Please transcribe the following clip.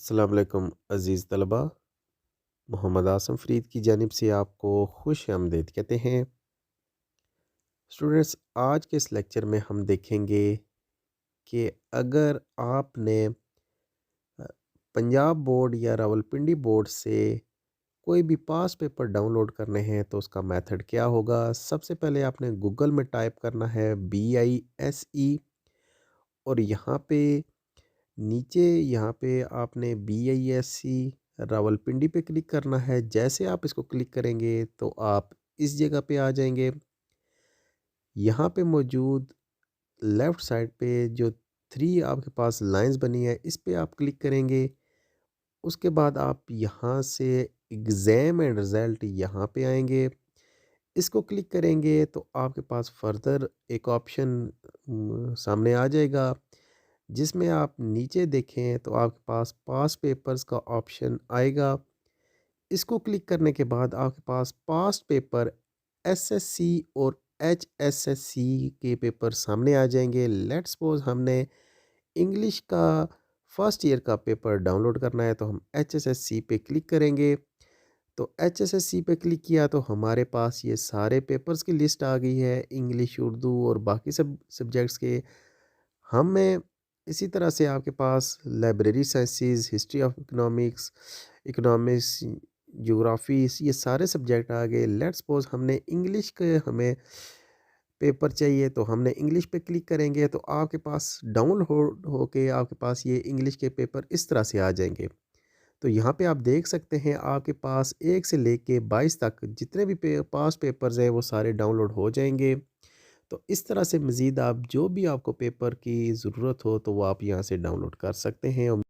अस्सलाम वालेकुम अज़ीज़ तलबा। मोहम्मद आसम फ़रीद की जानिब से आपको खुश आमदीद कहते हैं। स्टूडेंट्स, आज के इस लेक्चर में हम देखेंगे कि अगर आपने अ, पंजाब बोर्ड या रावलपिंडी बोर्ड से कोई भी पास पेपर डाउनलोड करने हैं तो उसका मेथड क्या होगा। सबसे पहले आपने गूगल में टाइप करना है BISE, और यहाँ पे नीचे यहाँ पे आपने BISC रावलपिंडी पे क्लिक करना है। जैसे आप इसको क्लिक करेंगे तो आप इस जगह पे आ जाएंगे। यहाँ पे मौजूद लेफ़्ट साइड पे जो थ्री आपके पास लाइंस बनी है, इस पे आप क्लिक करेंगे। उसके बाद आप यहाँ से एग्ज़ाम एंड रिज़ल्ट यहाँ पे आएंगे। इसको क्लिक करेंगे तो आपके पास फर्दर एक ऑप्शन सामने आ जाएगा, जिसमें आप नीचे देखें तो आपके पास पास पेपर्स का ऑप्शन आएगा। इसको क्लिक करने के बाद आपके पास पास्ट पेपर SSC और HSSC के पेपर सामने आ जाएंगे। लेट्स सपोज हमने इंग्लिश का फर्स्ट ईयर का पेपर डाउनलोड करना है तो हम HSSC पे क्लिक करेंगे। तो HSSC पे क्लिक किया तो हमारे पास ये सारे पेपर्स की लिस्ट आ गई है, इंग्लिश, उर्दू और बाकी सब सब्जेक्ट्स के। हमें इसी तरह से आपके पास library sciences, history of economics, economics, geography, ये सारे सब्जेक्ट आ गए। लेट्स सपोज हमने इंग्लिश के हमें पेपर चाहिए तो हमने इंग्लिश पे क्लिक करेंगे तो आपके पास डाउनलोड होके आपके पास ये इंग्लिश के पेपर इस तरह से आ जाएंगे। तो यहाँ पे आप देख सकते हैं आपके पास 1 से लेके 22 तक जितने भी पास पेपर्स हैं वो सारे डाउनलोड हो जाएंगे। तो इस तरह से मज़ीद आप जो भी आपको पेपर की ज़रूरत हो तो वो आप यहाँ से डाउनलोड कर सकते हैं।